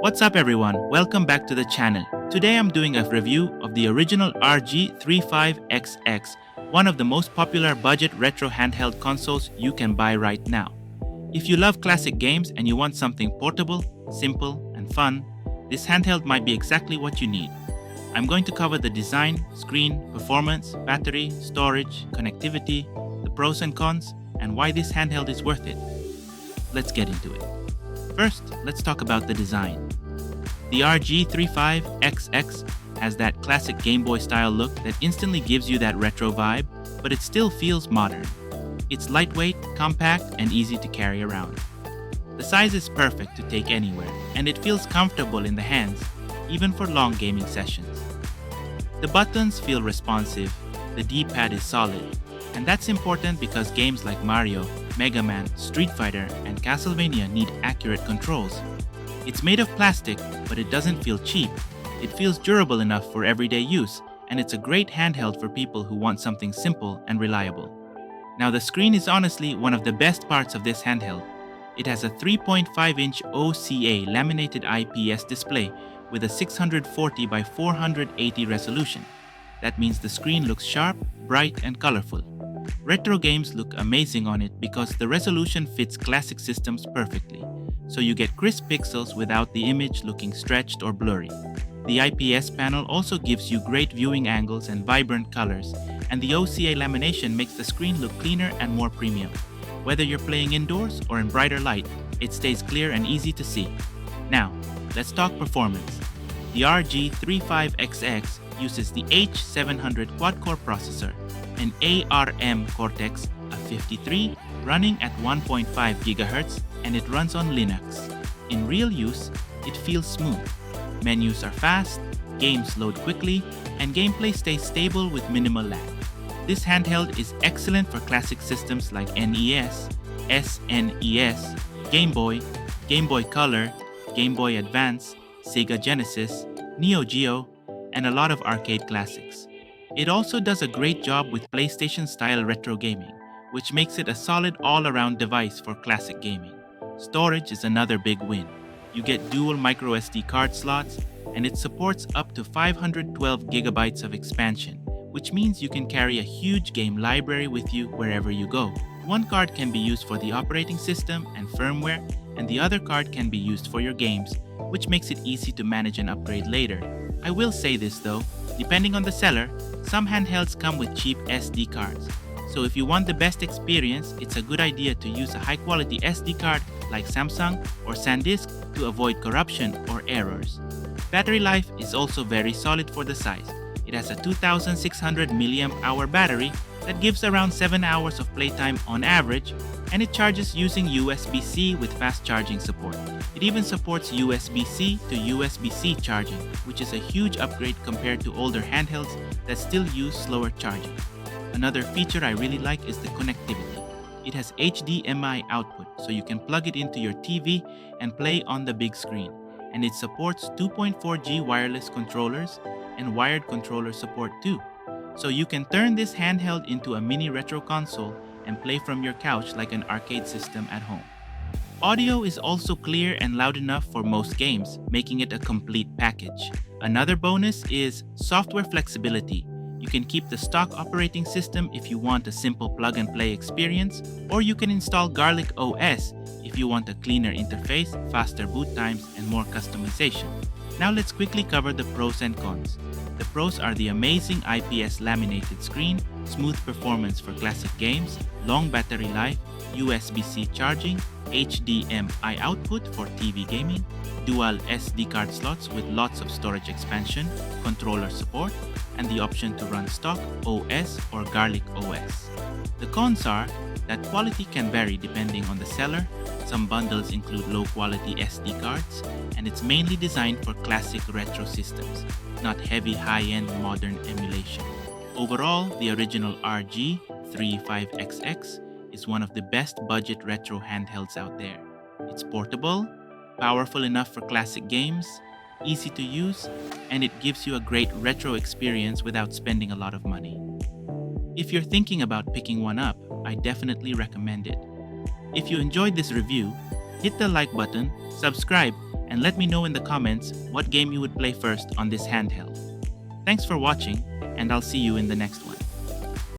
What's up everyone, welcome back to the channel. Today I'm doing a review of the original RG35XX, one of the most popular budget retro handheld consoles you can buy right now. If you love classic games and you want something portable, simple, and fun, this handheld might be exactly what you need. I'm going to cover the design, screen, performance, battery, storage, connectivity, the pros and cons, and why this handheld is worth it. Let's get into it. First, let's talk about the design. The RG35XX has that classic Game Boy style look that instantly gives you that retro vibe, but it still feels modern. It's lightweight, compact, and easy to carry around. The size is perfect to take anywhere, and it feels comfortable in the hands, even for long gaming sessions. The buttons feel responsive, the D-pad is solid, and that's important because games like Mario, Mega Man, Street Fighter, and Castlevania need accurate controls. It's made of plastic, but it doesn't feel cheap. It feels durable enough for everyday use, and it's a great handheld for people who want something simple and reliable. Now the screen is honestly one of the best parts of this handheld. It has a 3.5-inch OCA laminated IPS display with a 640 by 480 resolution. That means the screen looks sharp, bright, and colorful. Retro games look amazing on it because the resolution fits classic systems perfectly, so you get crisp pixels without the image looking stretched or blurry. The IPS panel also gives you great viewing angles and vibrant colors, and the OCA lamination makes the screen look cleaner and more premium. Whether you're playing indoors or in brighter light, it stays clear and easy to see. Now, let's talk performance. The RG35XX uses the H700 quad-core processor, an ARM Cortex-A53 running at 1.5 GHz, and it runs on Linux. In real use, it feels smooth. Menus are fast, games load quickly, and gameplay stays stable with minimal lag. This handheld is excellent for classic systems like NES, SNES, Game Boy, Game Boy Color, Game Boy Advance, Sega Genesis, Neo Geo, and a lot of arcade classics. It also does a great job with PlayStation-style retro gaming, which makes it a solid all-around device for classic gaming. Storage is another big win. You get dual microSD card slots, and it supports up to 512 gigabytes of expansion, which means you can carry a huge game library with you wherever you go. One card can be used for the operating system and firmware, and the other card can be used for your games, which makes it easy to manage and upgrade later. I will say this though, depending on the seller, some handhelds come with cheap SD cards. So if you want the best experience, it's a good idea to use a high-quality SD card like Samsung or SanDisk to avoid corruption or errors. Battery life is also very solid for the size. It has a 2600 mAh battery that gives around 7 hours of playtime on average, and it charges using USB-C with fast charging support. It even supports USB-C to USB-C charging, which is a huge upgrade compared to older handhelds that still use slower charging. Another feature I really like is the connectivity. It has HDMI output, so you can plug it into your TV and play on the big screen. And it supports 2.4G wireless controllers and wired controller support too. So you can turn this handheld into a mini retro console and play from your couch like an arcade system at home. Audio is also clear and loud enough for most games, making it a complete package. Another bonus is software flexibility. You can keep the stock operating system if you want a simple plug-and-play experience, or you can install Garlic OS if you want a cleaner interface, faster boot times, and more customization. Now let's quickly cover the pros and cons. The pros are the amazing IPS laminated screen, smooth performance for classic games, long battery life, USB-C charging, HDMI output for TV gaming, dual SD card slots with lots of storage expansion, controller support, and the option to run stock OS or Garlic OS. The cons are that quality can vary depending on the seller. Some bundles include low-quality SD cards, and it's mainly designed for classic retro systems, not heavy high-end modern emulation. Overall, the original RG35XX is one of the best budget retro handhelds out there. It's portable, powerful enough for classic games, easy to use, and it gives you a great retro experience without spending a lot of money. If you're thinking about picking one up, I definitely recommend it. If you enjoyed this review, hit the like button, subscribe, and let me know in the comments what game you would play first on this handheld. Thanks for watching, and I'll see you in the next one.